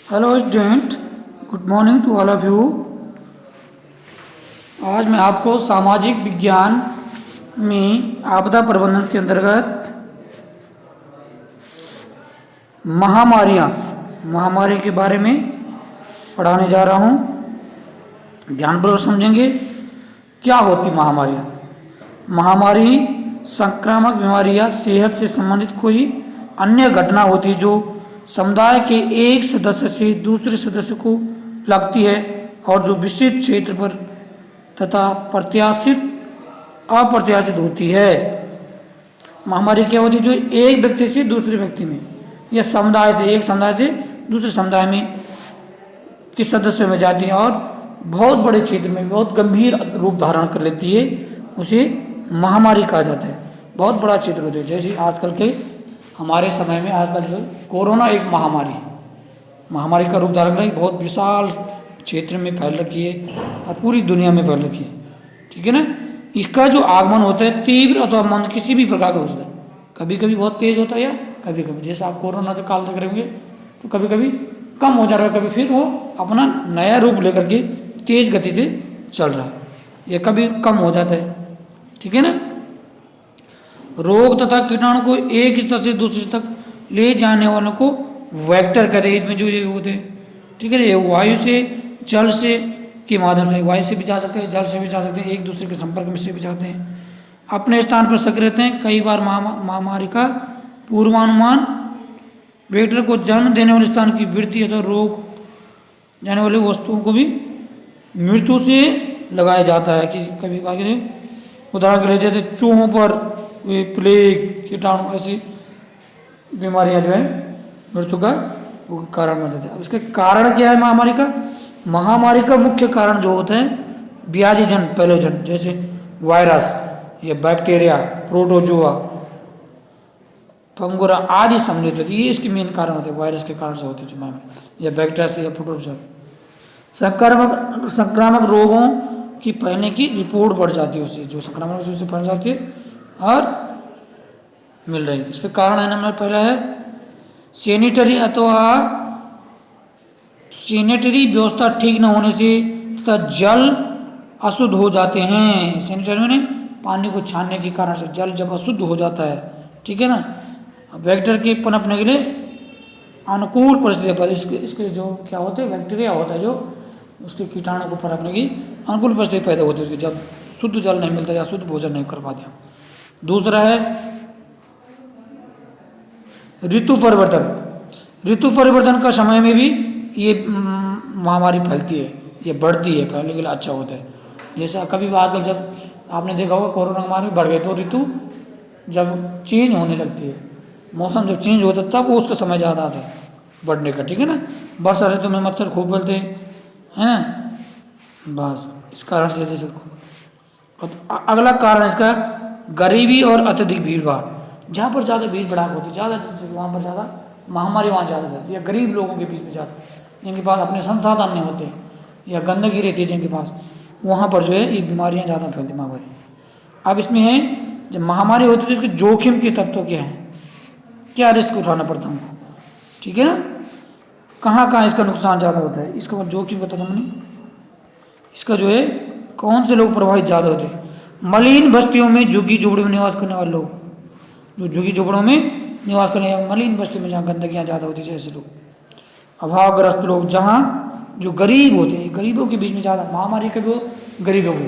Hello student, good morning to all of you. आज मैं आपको सामाजिक विज्ञान में आपदा प्रबंधन के अंतर्गत महामारी के बारे में पढ़ाने जा रहा हूँ। ध्यानपूर्वक समझेंगे क्या होती महामारियाँ। महामारी संक्रामक बीमारी या सेहत से संबंधित कोई अन्य घटना होती है जो समुदाय के एक सदस्य से दूसरे सदस्य को लगती है और जो विशिष्ट क्षेत्र पर तथा अप्रत्याशित होती है। महामारी क्या होती है? जो एक व्यक्ति से दूसरे व्यक्ति में या एक समुदाय से दूसरे समुदाय में के सदस्यों में जाती है और बहुत बड़े क्षेत्र में बहुत गंभीर रूप धारण कर लेती है। उसे महामारी कहा जाता है। बहुत बड़ा क्षेत्र होता है। जैसे आजकल के हमारे समय में आजकल जो कोरोना एक महामारी का रूप धारण कर रही, बहुत विशाल क्षेत्र में फैल रखी है और पूरी दुनिया में फैल रखी है। ठीक है ना। इसका जो आगमन होता है तीव्र अथवा मंद किसी भी प्रकार का होता है। कभी कभी बहुत तेज होता है या कभी कभी, जैसे आप कोरोना के काल देख रहे होंगे तो कभी कभी कम हो जा रहा है, कभी फिर वो अपना नया रूप लेकर के तेज गति से चल रहा है, या कभी कम हो जाता है। ठीक है ना। रोग तथा कीटाणु को एक स्तर से दूसरे तक ले जाने वालों को वेक्टर कहते हैं। इसमें जो ये होते हैं, ठीक है ना, ये वायु से, जल से के माध्यम से, वायु से भी जा सकते हैं, जल से भी जा सकते हैं, एक दूसरे के संपर्क में से भी जाते हैं, अपने स्थान पर सक्रिय रहते हैं। कई बार महामारी का पूर्वानुमान वेक्टर को जन्म देने वाले स्थान की वृद्धि अथवा रोग जाने वाली वस्तुओं को भी मृत्यु से लगाया जाता है। कि कभी कभी उदाहरण के लिए जैसे चूहों पर प्लेग, कीटाणु, ऐसी बीमारियां जो है मृत्यु का कारण बन जाते हैं। अब इसके कारण क्या है महामारी का? महामारी का मुख्य कारण जो होते हैं व्याधिजन, पैथोजन, जैसे वायरस या बैक्टीरिया, प्रोटोजोआ, फंगोरा आदि सम्मिलित होती है। ये इसके मेन कारण होते हैं, वायरस के कारण से होते हैं जो महामारी, या बैक्टीरिया से या प्रोटोजोआ। संक्रामक रोगों की फैलने की रिपोर्ट बढ़ जाती है उससे, जो संक्रामक से फैल जाती है और मिल रही है। इसका कारण है नंबर पहला है सैनिटरी व्यवस्था ठीक न होने से तथा जल अशुद्ध हो जाते हैं। सैनिटरी में पानी को छानने के कारण से जल जब अशुद्ध हो जाता है, ठीक है ना, बैक्टीरिया के पनपने के लिए अनुकूल परिस्थिति पर इसके जो क्या होते हैं, बैक्टीरिया होता है जो उसके कीटाणु को पनपने की अनुकूल परिस्थिति पैदा होती है उसकी, जब शुद्ध जल नहीं मिलता या शुद्ध भोजन नहीं कर पाते। दूसरा है ऋतु परिवर्तन का समय में भी ये महामारी फैलती है, ये बढ़ती है, फैलने के लिए अच्छा होता है। जैसा कभी आजकल जब आपने देखा होगा कोरोना महामारी बढ़ गई तो ऋतु जब चेंज होने लगती है, मौसम जब चेंज होता है तब उसका समय ज़्यादा आता है बढ़ने का। ठीक है ना। वर्षा ऋतु में मच्छर खूब फैलते हैं, है ना, बस इस कारण से जैसे। और अगला कारण इसका गरीबी और अत्यधिक भीड़ भाड़। जहाँ पर ज़्यादा भीड़ भड़ाक होती है, ज़्यादा वहाँ पर ज़्यादा महामारी वहाँ ज़्यादा फैलती है, या गरीब लोगों के बीच में ज़्यादा, जिनके पास अपने संसाधन नहीं होते या गंदगी रहती है जिनके पास, वहाँ पर जो है ये बीमारियाँ ज़्यादा फैलती है महामारी। अब इसमें है जब महामारी होती है तो इसके जोखिम के तत्व क्या हैं, क्या रिस्क उठाना पड़ता है हमको। ठीक है ना। कहाँ कहाँ इसका नुकसान ज़्यादा होता है, इसका जोखिम का तत्व नहीं, इसका जो है कौन से लोग प्रभावित ज़्यादा होते हैं। मलिन बस्तियों में झुग्गी झोपड़ियों में निवास करने वाले लोग, जो झुग्गी झोपड़ों में निवास करने वाले, मलिन बस्तियों में जहाँ गंदगियाँ ज़्यादा होती है ऐसे लोग, अभावग्रस्त लोग, जहाँ जो गरीब होते हैं, गरीबों के बीच में ज़्यादा महामारी का भी गरीबों को।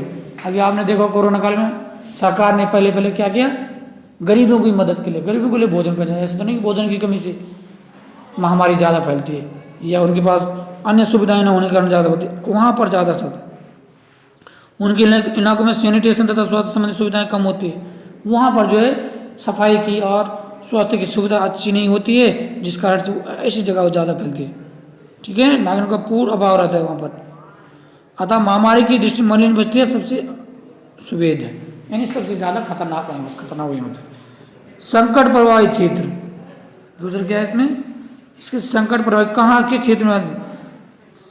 अभी आपने देखा कोरोना काल में सरकार ने पहले क्या किया, गरीबों की मदद के लिए, गरीबों के लिए भोजन पहुँचाया। ऐसे तो नहीं कि भोजन की कमी से महामारी ज़्यादा फैलती है या उनके पास अन्य सुविधाएं न होने के कारण ज़्यादा होती है, वहाँ पर ज़्यादा होता है। उनके इलाकों में सैनिटेशन तथा स्वास्थ्य संबंधी सुविधाएं कम होती है, वहाँ पर जो है सफाई की और स्वास्थ्य की सुविधा अच्छी नहीं होती है, जिस कारण से ऐसी जगह ज़्यादा फैलती है। ठीक है। नागरिकों का पूर्ण अभाव रहता है वहाँ पर। अतः महामारी की दृष्टि मलिन बस्तियाँ सबसे सुवेद है, यानी सबसे ज़्यादा खतरनाक वही होते हैं। संकट प्रभावित क्षेत्र, दूसरा क्या है इसमें, इसके संकट प्रभावित कहाँ के क्षेत्र में?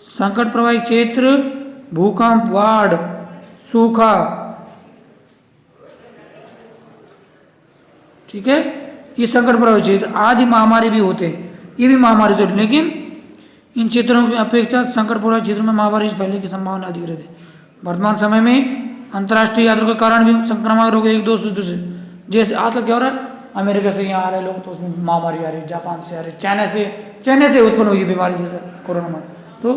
संकट प्रभावित क्षेत्र भूकंप, बाढ़, सूखा, ठीक है, ये संकट प्रभावित क्षेत्र आदि महामारी भी होते हैं। ये भी महामारी तो, लेकिन इन क्षेत्रों की अपेक्षा संकटपूर्ण क्षेत्रों में महामारी फैलने की संभावना अधिक रहती है। वर्तमान समय में अंतर्राष्ट्रीय यात्रा के कारण भी संक्रामक रोग एक दूसरे से, जैसे आजकल क्या हो रहा है, अमेरिका से यहाँ आ रहे लोग तो उसमें महामारी आ रही, जापान से आ रही, चाइना से उत्पन्न हुई बीमारी जैसे कोरोना में, तो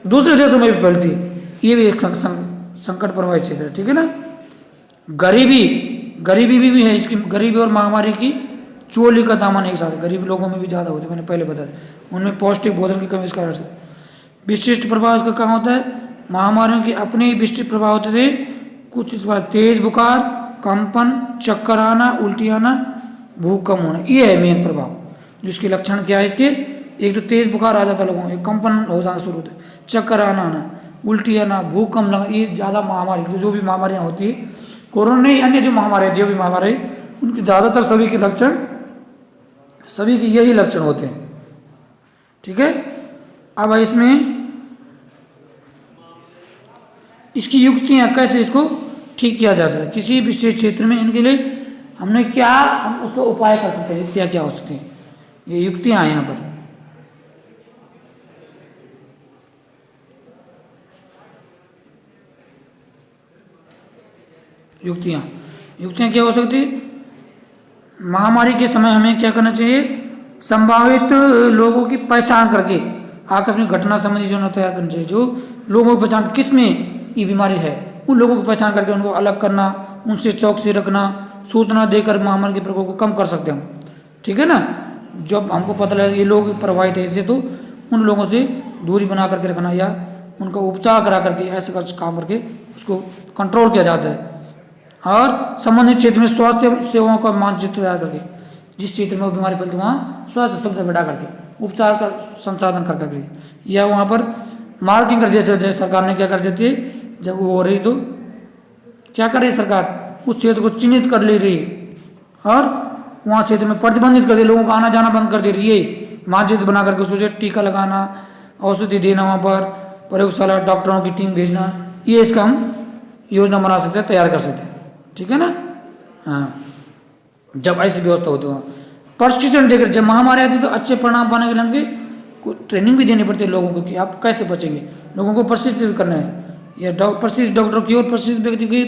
दूसरे देशों में भी फैलती है। ये भी एक संकट प्रभावित क्षेत्र है, ठीक है ना। गरीबी भी है इसकी, गरीबी और महामारी की चोली का दामन एक साथ है। गरीब लोगों में भी ज़्यादा होती है, मैंने पहले बताया, उनमें पौष्टिक भोजन की कमी इस कारण से। विशिष्ट प्रभाव इसका कहाँ होता है, महामारियों के अपने ही विशिष्ट प्रभाव होते थे। कुछ इस बार तेज बुखार, कंपन, चक्कर आना, उल्टी आना, भूकंप होना, ये है मेन प्रभाव। जिसके लक्षण क्या है इसके, एक तो तेज बुखार आ जाता है लोगों को, कंपन हो जाना शुरू होता है, चक्कर आना, उल्टी आना, भूकंप लगना, ये ज़्यादा महामारी जो भी महामारियाँ होती है, कोरोना नहीं अन्य जो महामारी जो भी महामारी, उनकी ज़्यादातर सभी के लक्षण, सभी के यही लक्षण होते हैं, ठीक है। अब इसमें इसकी युक्तियाँ कैसे इसको ठीक किया जा सकता है, किसी विशेष क्षेत्र में इनके लिए हमने क्या, हम उसको उपाय कर सकते हैं, युक्तियाँ क्या हो सकती हैं, ये युक्तियाँ हैं यहाँ पर। युक्तियाँ क्या हो सकती है, महामारी के समय हमें क्या करना चाहिए, संभावित लोगों की पहचान करके आकस्मिक घटना संबंधी योजना तैयार करनी चाहिए। जो लोगों की पहचान, किसमें ये बीमारी है, उन लोगों की पहचान करके उनको अलग करना, उनसे चौकसी रखना, सूचना देकर महामारी के प्रकोप को कम कर सकते हैं हम, ठीक है ना। जब हमको पता लगे ये लोग प्रभावित है इससे, तो उन लोगों से दूरी बना करके रखना या उनका उपचार करा करके ऐसे काम करके उसको कंट्रोल किया जाता है। और संबंधित क्षेत्र में स्वास्थ्य सेवाओं का मानचित्र तैयार करके, जिस क्षेत्र में वो बीमारी फैलती है वहाँ स्वास्थ्य सुविधा बढ़ा करके उपचार का संसाधन कर करके, या वहाँ पर मार्किंग कर, जैसे सरकार ने क्या कर देती है, जब वो हो रही तो क्या कर रही है सरकार, उस क्षेत्र को चिन्हित कर ले रही है और वहाँ क्षेत्र में प्रतिबंधित कर दे, लोगों का आना जाना बंद कर दे रही है, मानचित्र बना करके उसको टीका लगाना, औषधि देना, वहाँ पर प्रयोगशाला डॉक्टरों की टीम भेजना, ये इसका हम योजना बना सकते हैं, तैयार कर सकते हैं, ठीक है ना। हाँ, जब ऐसी व्यवस्था होती है, प्रशिक्षण देकर, जब महामारी आती है तो अच्छे परिणाम पाने के लिए हमको ट्रेनिंग भी देनी पड़ती है लोगों को कि आप कैसे बचेंगे, लोगों को प्रशिक्षित करना है, या प्रशिक्षित डॉक्टर की और प्रशिक्षित व्यक्ति की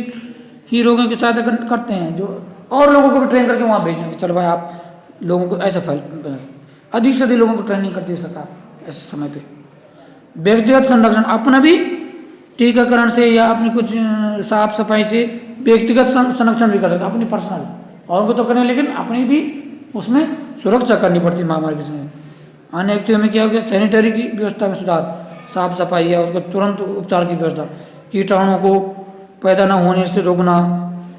ही रोगियों की सहायता करते हैं, जो और लोगों को भी ट्रेन करके वहाँ भेजना कि चलो भाई आप लोगों को ऐसा अधिक से अधिक लोगों को ट्रेनिंग करती है सरकार ऐसे समय पे। व्यक्तिगत संरक्षण, अपना भी टीकाकरण से या अपनी कुछ साफ सफाई से व्यक्तिगत संरक्षण भी कर सकते, अपनी पर्सनल, और उनको तो करने, लेकिन अपनी भी उसमें सुरक्षा करनी पड़ती है महामारी के समय। अन्य व्यक्तियों में क्या हो गया, सैनिटरी की व्यवस्था में सुधार, साफ सफाई या उसको तुरंत उपचार की व्यवस्था, कीटाणुओं को पैदा न होने से रोकना,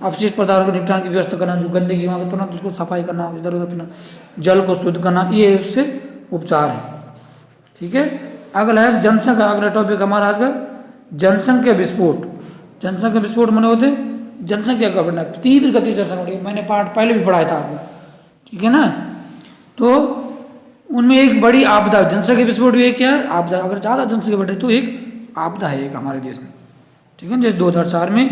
अपशिष्ट पदार्थों को निपटान की व्यवस्था करना, जो गंदगी वहाँ का तुरंत उसको सफाई करना, इधर उधर पीना, जल को शुद्ध करना, ये उससे उपचार है, ठीक है। अगला है जनसंख्या, अगला टॉपिक हमारा आज का जनसंख्या विस्फोट। जनसंख्या विस्फोट माने होते जनसंख्या का बढ़ना, तीव्र गति से जनसंख्या, मैंने पाठ पहले भी पढ़ाया था आपको, ठीक है ना। तो उनमें एक बड़ी आपदा, जनसंख्या विस्फोट भी एक क्या है, आपदा। अगर ज़्यादा जनसंख्या बढ़े तो एक आपदा है एक हमारे देश में, ठीक है। जैसे 2004 में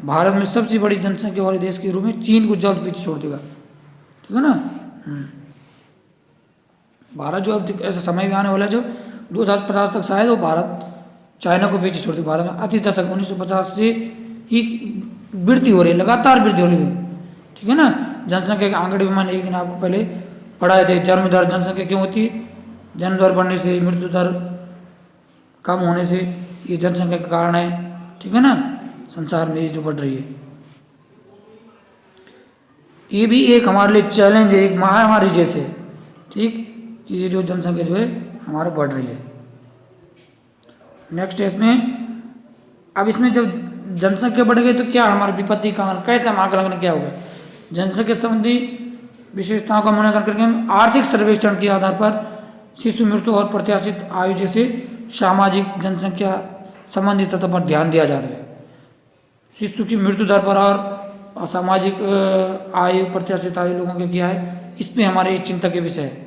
भारत में सबसे बड़ी जनसंख्या वाले देश के रूप में चीन को जल्द पीछे छोड़ देगा, ठीक है ना। भारत जो अब ऐसा समय भी आने वाला है जो 2050 तक शायद वो भारत चाइना को पीछे छोड़ देगा। भारत में अति दशक 1950 से ही वृद्धि हो रही है, लगातार वृद्धि हो रही है, ठीक है ना। जनसंख्या के आंकड़े भी मैंने एक दिन आपको पहले पढ़ाए थे। जन्म दर, जनसंख्या क्यों होती है, जन्म दर बढ़ने से, मृत्यु दर कम होने से, ये जनसंख्या का कारण है, ठीक है ना। संसार में ये जो बढ़ रही है, ये भी एक हमारे लिए चैलेंज है, एक महामारी जैसे, ठीक। ये जो जनसंख्या जो है हमारे बढ़ रही है। नेक्स्ट है इसमें, अब इसमें जब जनसंख्या बढ़ गई तो क्या हमारी विपत्ति का कैसे हम आकलन क्या होगा। जनसंख्या संबंधी विशेषताओं का मूल्यांकन करके हम आर्थिक सर्वेक्षण के आधार पर शिशु मृत्यु और प्रत्याशित आयु जैसे सामाजिक जनसंख्या संबंधी तत्व पर ध्यान दिया जाता है। शिशु की मृत्यु दर पर और सामाजिक आयु, प्रत्याशित आयु लोगों के क्या है, इस पर हमारे चिंता के विषय है।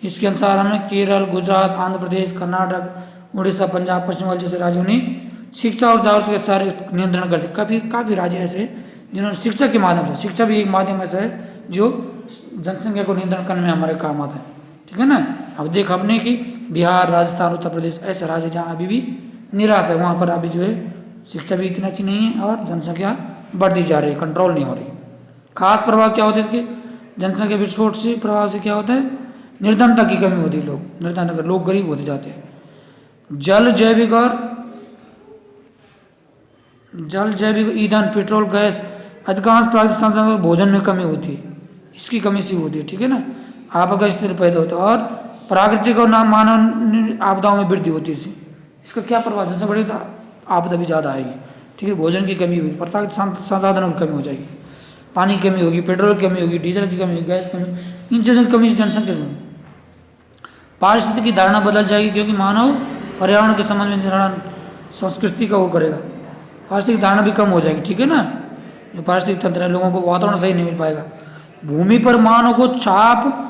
इसके अनुसार हमने केरल, गुजरात, आंध्र प्रदेश, कर्नाटक, उड़ीसा, पंजाब, पश्चिम बंगाल जैसे राज्यों ने शिक्षा और जागरूकता के सारे नियंत्रण कर दिए। काफ़ी राज्य ऐसे हैं जिन्होंने शिक्षा के माध्यम से, शिक्षा भी एक माध्यम ऐसा है जो जनसंख्या को नियंत्रण करने में हमारे काम आता है, ठीक है ना। अब देख हमने कि बिहार, राजस्थान, उत्तर प्रदेश ऐसे राज्य जहाँ अभी भी निराश है, वहाँ पर अभी जो है शिक्षा भी इतनी अच्छी नहीं है और जनसंख्या बढ़ती जा रही है, कंट्रोल नहीं हो रही। खास प्रभाव क्या होता है इसके, जनसंख्या विस्फोट से प्रभाव से क्या होता है, निर्धनता की कमी होती है, निर्धनता, लोग गरीब होते जाते हैं। जल जैविक ईंधन, पेट्रोल, गैस, अधिकांश प्राकृतिक संसाधनों, भोजन में कमी होती है, इसकी कमी से होती है, ठीक है ना। आपदा स्थिति पैदा होता है और प्राकृतिक और मानव आपदाओं में वृद्धि होती है इससे। इसका क्या प्रभाव, जनसंख्या बढ़ेगी तो आपदा भी ज़्यादा आएगी, ठीक है। भोजन की कमी होगी, प्राकृतिक संसाधनों की कमी हो जाएगी, पानी की कमी होगी, पेट्रोल की कमी होगी, डीजल की कमी होगी, गैस की कमी, इन चीज़ों की कमी जनसंख्या से। पारिस्थितिकी की धारणा बदल जाएगी क्योंकि मानव पर्यावरण के संबंध में निर्णय संस्कृति का वो करेगा, पारिस्थितिक धारणा भी कम हो जाएगी, ठीक है ना। जो पारिस्थितिक तंत्र है, लोगों को वातावरण सही नहीं मिल पाएगा। भूमि पर मानव को छाप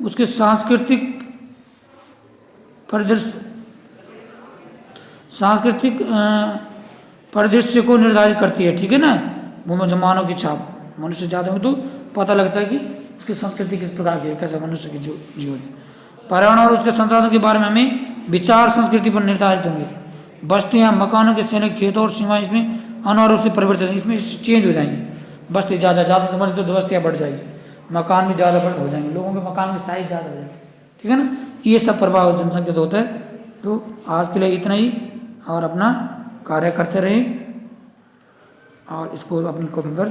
उसके सांस्कृतिक परिदृश्य को निर्धारित करती है, ठीक है ना। भूमि जो मानव की छाप, मनुष्य ज़्यादा हो तो पता लगता है कि उसकी संस्कृति किस प्रकार की है, कैसा मनुष्य की जो जीवन है। पर्यावरण और उसके संसाधनों के बारे में हमें विचार संस्कृति पर निर्धारित होंगे। बस्तियाँ, मकानों के सेने, खेतों और सीमाएं इसमें अनिवार्य रूप से परिवर्तित होंगी, इसमें चेंज हो जाएंगी। बस्ती ज़्यादा समझ तो बस्तियाँ बढ़ जाएगी, मकान भी ज़्यादा हो जाएंगे, लोगों के मकान की साइज ज़्यादा हो जाएगी, ठीक है ना। ये सब प्रभाव जनसंख्या से होता है। तो आज के लिए इतना ही, और अपना कार्य करते रहें और इसको अपनी कॉपी पर